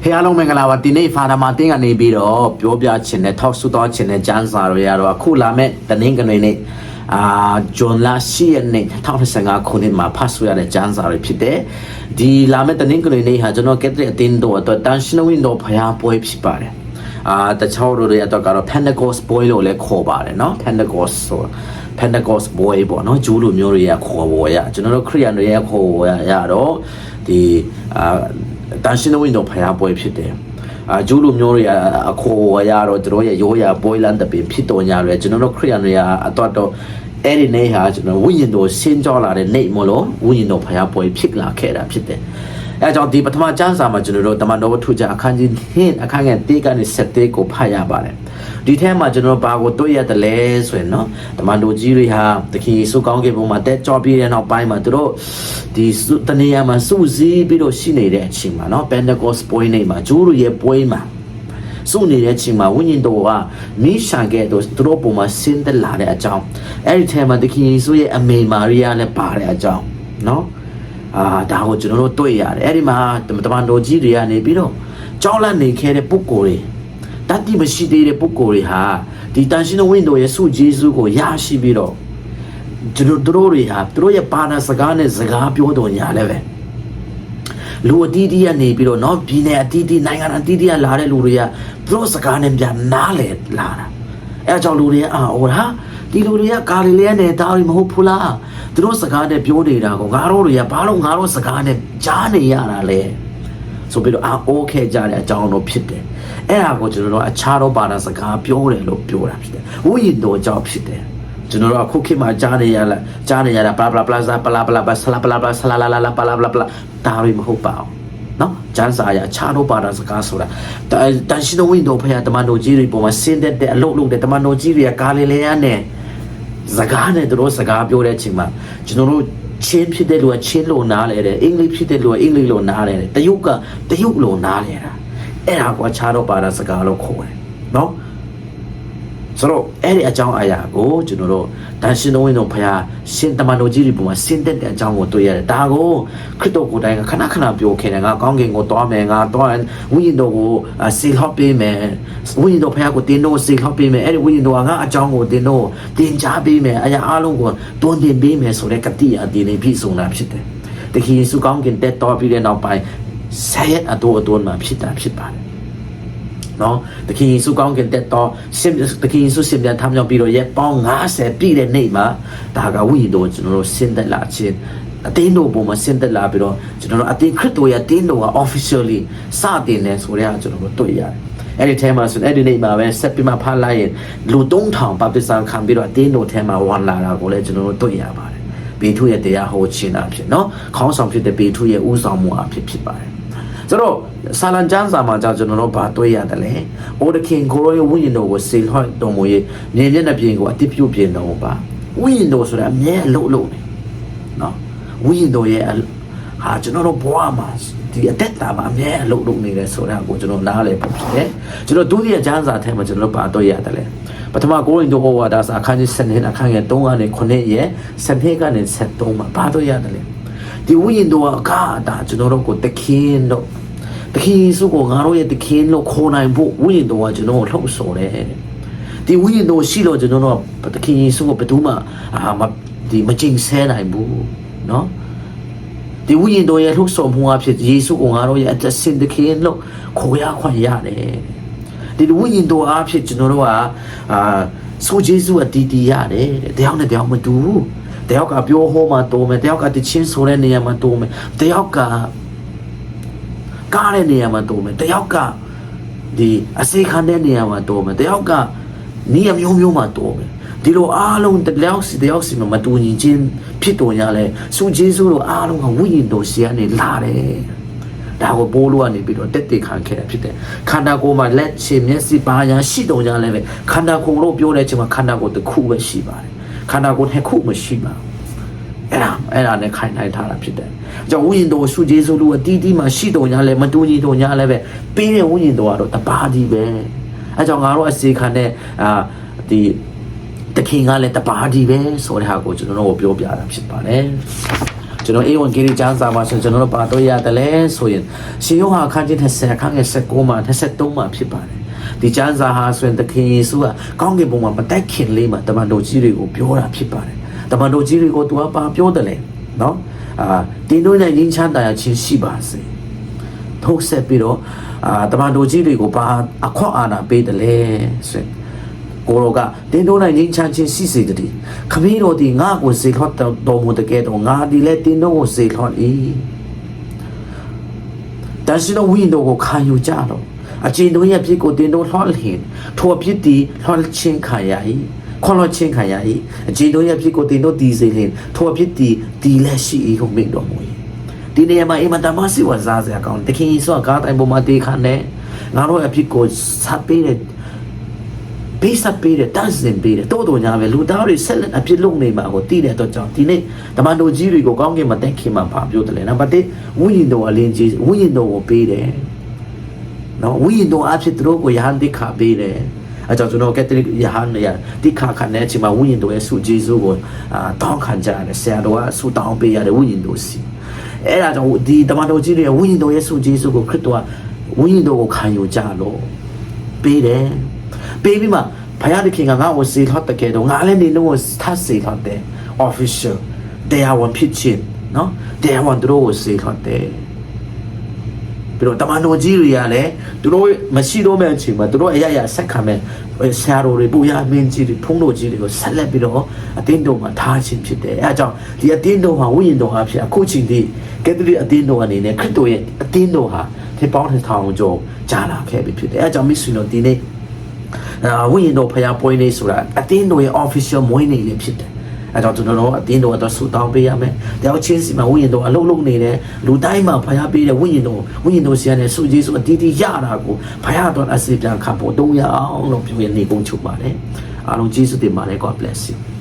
ဟေးအားလုံးမင်္ဂလာပါဒီနေ့ဖာဒါမာတင်းကနေပြီးတော့ပြောပြချင်တဲ့ထောက်ဆုတောင်းချင်တဲ့ကျမ်းစာတွေရတော့အခုလာမဲ့တနင်္ဂနွေနေ့ဂျွန်လ10ရက်နေ့2025ခုနှစ်မှာဖတ်ဆိုရတဲ့ကျမ်းစာတွေဖြစ်တယ်ဒီလာမဲ့တနင်္ဂနွေနေ့ဟာကျွန်တော်ကက်သလစ်အသင်းတော်အတွက်တန်ရှင်ဝင်းတော်ဖရားပွဲဖြစ်ပါတယ်တခြားတို့တွေအတွက်ကတော့ Pentecost ပွဲလို့လည်းခေါ်ပါတယ်နော် Pentecost ဆို Pentecost ပွဲပေါ့နော်ဂျူးလူမျိုးတွေကခေါ်ပေါ်ရကျွန်တော်တို့ခရစ်ယာန်တွေရဲ့ခေါ်ပေါ်ရတော့ဒီတန်ရှင်ဝင်းတော်ဖရားပွဲဖြစ်တယ်ဂျူးလူမျိုးတွေအခေါ်ရတော့တို့ရဲ့ရိုးရာပွဲလမ်းတပင်ဖြစ်တော်ညာတွေကျွန်တော်တို့ခရစ်ယာန်တွေအတော့အဲ့ဒီနေ့ဟာကျွန်တော်ဝိညာဉ်တော်ဆင်းကြောလာတဲ့နေ့မလို့ဝိညာဉ်တော်ဖရားပွဲဖြစ်လာခဲ့တာဖြစ်တယ်အဲကြောင့်ဒီပထမကျမ်းစာမှာကျွန်တော်တို့တမန်တော်ဝတ္ထုကျအခန်းကြီး1အခန်းငယ်1ကနေ7ကိုဖတ်ရပါတယ်ဒီထဲမှာကျွန်တော်ဘာကိုတွေ့ရတယ်လဲဆိုရင်နော်တမန်တော်ကြီးတွေဟာတခင်ယေရှုကောင်းကင်ဘုံမှာတက်ကြောပြည့်တဲ့နောက်ပိုင်းမှာသူတို့ဒီတနေရာမှာစုစည်းပြီးတော့ရှိနေတဲ့အချိန်မှာနော် Pentecost ပွဲနေ့မှာဂျူးတွေရဲ့ပွဲမှာစုနေတဲ့အချိန်မှာဝိညာဉ်တော်ကမိရှံခဲ့တော့သူတို့ပုံမှာဆင်းသက်လာတဲ့အကြောင်းအဲ့ဒီထဲမှာတခင်ယေရှုရဲ့အမေမာရိယာလည်းပါတဲ့အကြောင်းနော်ဒါကိုကျွန်တော်တို့တွေ့ရတယ်အဲ့ဒီမှာတမန်တော်ကြီးတွေကနေပြီးတော့ကြောက်လန့်နေခဲ့တဲ့ပုဂ္ဂိုလ်တွေတတိမရှိသေးတဲ့ပုဂ္ဂိုလ်တွေဟာဒီတန်ရှင်ဝိညာဉ်တော်ရဲ့ဆုဂျေဇုကိုရရှိပြီးတော့ကျွန်တော်တို့တွေဟာသူတို့ရဲ့ပါဏာစကားနဲ့စကားပြောတော်ညာလည်းပဲလူအတီးတီးကနေပြီးတော့เนาะပြည်နယ်အတီးတီးနိုင်ငံအတီးတီးကလာတဲ့လူတွေကသူတို့စကားနဲ့ပြန်နားလေလာတာအဲအကြောင်းလူတွေကဟိုဟာဒီလူတွေကဂါလိလဲနဲ့တားရီမဟုတ်ဘူးလားသူတို့စကားနဲ့ပြောနေတာကိုငါတို့တွေကဘာလို့ငါတို့စကားနဲ့ကြားနေရတာလဲဆိုပြီးတော့အိုးခဲ့ကြတဲ့အကြောင်းတော့ဖြစ်တယ်အဲ့ဒါကိုကျွန်တော်တို့အခြားသောဘာသာစကားပြောတယ်လို့ပြောတာဖြစ်တယ်ဝိညာဉ်တော်ကြောင့်ဖြစ်တယ်ကျွန်တော်တို့အခုခေတ်မှာကြားနေရတာပလာပလာပလာပလာပလာပလာဆလာပလာပလာဆလာလာလာပလာပလာပလာတာရီမဟုတ်ပါဘူးနော်ကျမ်းစာရအခြားသောဘာသာစကားဆိုတာတန်ရှင်တော်ဝိညာဉ်တော်ဖခင်တမန်တော်ကြီးတွေပုံမှာဆင်းသက်တဲ့အလုပ်လုပ်တဲ့တမန်တော်ကြီးတွေကဂါလိလဲနဲ့စကားနဲ့တို့စကားပြောတဲ့အချိန်မှာကျွန်တော်တို့ချင်းဖြစ်တဲ့လူကချင်းလို့နားလဲတယ်အင်္ဂလိပ်ဖြစ်တဲ့လူကအင်္ဂလိပ်လို့နားလဲတယ်တရုတ်ကတရုတ်လို့နားလဲတာအဲ့ဒါကခြားတော့ပါတာစကားလို့ခေါ်တယ်နော်ဆိုတော့အဲ့ဒီအကြောင်းအရာကိုကျွန်တော်တို့တန်ရှင်တော်ဝင်တော်ဖခင်ရှင်တမန်တော်ကြီးတွေပုံမှာဆင်းသက်တဲ့အကြောင်းကိုတွေ့ရတယ်ဒါကိုခရစ်တော်ကိုယ်တိုင်ကခဏခဏပြောခဲ့တယ်ငါကောင်းကင်ကိုတွားမယ်ငါတွားဝိညာဉ်တော်ကိုစေဟော့ပေးမယ်ဝိညာဉ်တော်ဖခင်ကိုတင်းတော့စေဟော့ပေးမယ်အဲ့ဒီဝိညာဉ်တော်ကငါအကြောင်းကိုတင်းတော့တင်ကြားပေးမယ်အရာအလုံးကိုတွန်းတင်ပေးမယ်ဆိုတဲ့ကတိအဒီနေပြည့်စုံတာဖြစ်တယ်တခင်ယေရှုကောင်းကင်တက်တော်ပြီးတဲ့နောက်ပိုင်းဆက်ရအတော်မှာဖြစ်တာဖြစ်ပါတယ်နော်တခင်ယေရှုကောင်းကင်တက်တော့တခင်ယေရှုရှင်ပြန်ထမြောက်ပြီးတော့ရဲ့ပေါင်း90ပြည့်တဲ့နေ့မှာဒါကဝိညာဉ်တော်ကျွန်တော်တို့ဆင်းသက်လာခြင်းအသင်းတော်ပုံမှာဆင်းသက်လာပြီးတော့ကျွန်တော်တို့အသင်းခရစ်တော်ရဲ့အသင်းတော်က officially စတင်နေဆိုတဲ့ကျွန်တော်တို့တွေ့ရတယ်အဲ့ဒီထဲမှာဆိုအဲ့ဒီနေ့မှာပဲဆက်ပြီးမှဖတ်လိုက်ရင်လူ3000ပတ်ပစ္စံခံပြီးတော့အသင်းတော်ထဲမှာဝင်လာတာကိုလည်းကျွန်တော်တို့တွေ့ရပါတယ်ဘေထုရဲ့တရားဟောခြင်းအဖြစ်နော်ခေါင်းဆောင်ဖြစ်တဲ့ဘေထုရဲ့ဦးဆောင်မှုအဖြစ်ပါတယ်ဆိုတော့ဆာလန်ကျမ်းစာမှာကျွန်တော်တို့ဘာတွေ့ရတယ်လဲ။အိုဒခင်ကိုရောဝိညာဉ်တော်ကိုစေလွှတ်တော်မူ၍မြင်မျက်နှာပြင်ကိုအတိပြုပြင်တော်ပါ။ဝိညာဉ်တော်ဆိုတာအမြဲအလုပ်လုပ်နေ။နော်။ဝိညာဉ်တော်ရဲ့ဟာကျွန်တော်တို့ဘဝမှာဒီအသက်တာမှာအမြဲအလုပ်လုပ်နေတယ်ဆိုတာကိုကျွန်တော်နားလည်ဖို့ဖြစ်တယ်။ကျွန်တော်ဒုတိယကျမ်းစာထဲမှာကျွန်တော်တို့ဘာတွေ့ရတယ်လဲ။ပထမကိုရိန္သုဩဝါဒစာအခန်းကြီး7အခန်းငယ်3ကနေ9ရဲ့7ကနေ73မှာဘာတွေ့ရတယ်လဲ။ဒီဝိညာဉ်တော်ကဒါကျွန်တော်တို့ကိုတခင်တို့တခင်ယေရှုကိုငါတို့ရဲ့တခင်လို့ခေါ်နိုင်ဖို့ဝိညာဉ်တော်ကကျွန်တော်ကိုလှုပ်ဆော်တယ်ဒီဝိညာဉ်တော်ရှိလို့ကျွန်တော်တို့တခင်ယေရှုကိုဘယ်သူမှမကျင့်ဆဲနိုင်ဘူးเนาะဒီဝိညာဉ်တော်ရဲ့လှုပ်ဆော်မှုအဖြစ်ယေရှုကိုငါတို့ရဲ့အသက်ရှင်တခင်လို့ခေါ်ရခွင့်ရတယ်ဒီဝိညာဉ်တော်အဖြစ်ကျွန်တော်တို့ကဆိုယေရှုအတီးတီးရတယ်တယောက်နဲ့တယောက်မတူဘူးတယောက်ကပြောဟောမှတော်မယ်တယောက်ကတချင်းဆိုတဲ့နေရာမှာတော်မယ်တယောက်ကကားတဲ့နေရာမှာတော်မယ်တယောက်ကဒီအစိခံတဲ့နေရာမှာတော်မယ်တယောက်ကနေရာမျိုးမျိုးမှာတော်မယ်ဒီလိုအားလုံးတယောက်စီမတူညီချင်းဖြစ်တော်ရလဲဆုဂျေဇုတို့အားလုံးကဝိညာဉ်တော်စီကနေလာတယ်ဒါကိုပိုးလို့ကနေပြီးတော့တက်တက်ခံခဲ့တာဖြစ်တယ်ခန္ဓာကိုယ်မှာလက်ချင်မျက်စိပါးညာရှိတော်ရလဲပဲခန္ဓာကိုယ်လို့ပြောတဲ့အချိန်မှာခန္ဓာကိုယ်တစ်ခုပဲရှိပါတယ်ခန္ဓာကိုယ်နှစ်ခုမရှိပါဘူးအဲ့ဒါနဲ့ခိုင်နိုင်ထားတာဖြစ်တယ်။ကြောင့်ဝိညာဉ်တော်ဆုကျေးဇူးလို့အတီးတီးမှရှိတော်ညာလဲမတူညီတော်ညာလဲပဲပေးတဲ့ဝိညာဉ်တော်ကတော့တပါးကြီးပဲ။အဲကြောင့်ငါတို့အစေခံတဲ့ဒီတခင်ကလည်းတပါးကြီးပဲဆိုတဲ့ဟာကိုကျွန်တော်တို့ပြောပြတာဖြစ်ပါတယ်။ ကျွန်တော်အေဝန်ဂီရီကျမ်းစာမှာဆိုကျွန်တော်တို့ပါတော့ရတယ်လဲဆိုရင်ရှင်ယောဟန်ခန်းကြီး30ခန်းငယ်19မှာ23မှာဖြစ်ပါတယ်ဒီကျမ်းစာဟာဆိုရင်သခင်ယေရှုကကောင်းကင်ဘုံမှာမတိုက်ခင်လေးမှာတမန်တော်ကြီးတွေကိုပြောတာဖြစ်ပါတယ်တမန်တော်ကြီးတွေကိုသူကပါပြောတယ်လေနော်တင်းတို့နဲ့ရင်းချမ်းတရားချင်းရှိပါစေထုတ်ဆက်ပြီးတော့တမန်တော်ကြီးတွေကိုပါအခွင့်အာဏာပေးတယ်လေဆိုရင်ကိုရောကတင်းတို့နိုင်ငင်းချမ်းချင်းရှိစေတည်းခမင်းတို့ဒီငါ့ကိုစေခေါ်တော်မူတဲ့ကဲတော့ငါဒီလဲတင်းတို့ကိုစေခေါ်၏တန်ရှင်တို့ဝိညာဉ်တို့ကိုခံယူကြတော့အကျဉ်တို့ရဲ့ဖြစ်ကိုတင်းတို့လှော်လင်ထိုအဖြစ်ဒီလှော်ချင်းခံရ၏ခွန်လှော်ချင်းခံရ၏အကျဉ်တို့ရဲ့ဖြစ်ကိုတင်းတို့ဒီစေလင်ထိုအဖြစ်ဒီလက်ရှိ၏ကိုမိန့်တော်မူ၏ဒီနေရာမှာအိမ်မတမရှိဝစားစရာကောင်းတခင်ယေရှုကကားတိုင်းပေါ်မှာတေခါနဲ့ငါတို့အဖြစ်ကိုစပေးတဲ့ပေးစပေးတဲ့တန်းစင်ပေးတဲ့တိုးတော်ညာပဲလူသားတွေဆက်လက်အဖြစ်လုပ်နေမှာကိုသိတဲ့အတွက်ကြောင့်ဒီနေ့တမန်တော်ကြီးတွေကိုကောင်းကင်မှာတက်ခင်မှာပါပြောတယ်လေနံပါတ်1ဝိညာဉ်တော်အလင်းကြီးဝိညာဉ်တော်ကိုပေးတယ်နော်ဝိညာဉ်တော်အဖြစ်သူတို့ကိုယဟန်တိခါပေးတယ်အဲကြောင့်ကျွန်တော်ကက်သလစ်ယဟန်ရတိခါခနဲ့ချိန်မှာဝိညာဉ်တော်ရဲ့ဆုကျေးဇူးကိုတောင်းခံကြတယ်ဆရာတော်ကဆုတောင်းပေးရတယ်ဝိညာဉ်တော်စီအဲ့ဒါကြောင့်ဒီတမန်တော်ကြီးတွေဝိညာဉ်တော်ရဲ့ဆုကျေးဇူးကိုခရစ်တော်ကဝိညာဉ်တော်ကိုခံယူကြလို့ပေးတယ်ပေးပြီးမှဘုရားသခင်ကငါ့ကိုစေထောက်တဲ့ကဲတော့ငါလည်းနေလို့သတ်စေထောက်တဲ့ official တရားဝင်ဖြစ်ခြင်းနော်တရားဝင်တို့ကိုစေထောက်တဲ့ပြီးတော့တမန်တော်ကြီးတွေကလည်းသူတို့မရှိတော့မဲ့အချိန်မှာသူတို့အရရဆက်ခံမဲ့ဆရာတော်တွေပူရမင်းကြီးတွေဖုံးတော်ကြီးတွေကိုဆက်လက်ပြီးတော့အတင်းတော်မှာထားခြင်းဖြစ်တယ်အဲအကြောင်းဒီအတင်းတော်ဟာဝိညာဉ်တော်ဟာဖြစ်အခုချိန်ဒီကက်သလစ်အတင်းတော်အနေနဲ့ခရစ်တော်ရဲ့အတင်းတော်ဟာဒီပေါင်းတစ်ထောင်ကျော်ကြာလာခဲ့ပြီဖြစ်တယ်အဲအကြောင်းမိတ်ဆွေတို့ဒီနေ့ဝိညာဉ်တော်ဖျားပွဲနေဆိုတာအတင်းတော်ရဲ့ official မွေးနေ့လေးဖြစ်တယ်အဲတော့ကျွန်တော်တို့အတင်းတော်တော့ဆူတောင်းပေးရမယ်တယောက်ချင်းစီမှာဝိညာဉ်တော်အလုံးလုံးနေတယ်လူတိုင်းမှာဖျားပေးတဲ့ဝိညာဉ်တော်ဆီကနေစုကျေးစုအတီးတီးရတာကိုဖျားတော်အစီပြန်ခံဖို့တုံးရအောင်လို့ပြောရနေကုန်ချုပ်ပါတယ်အားလုံးကျေးဇူးတင်ပါတယ် God bless you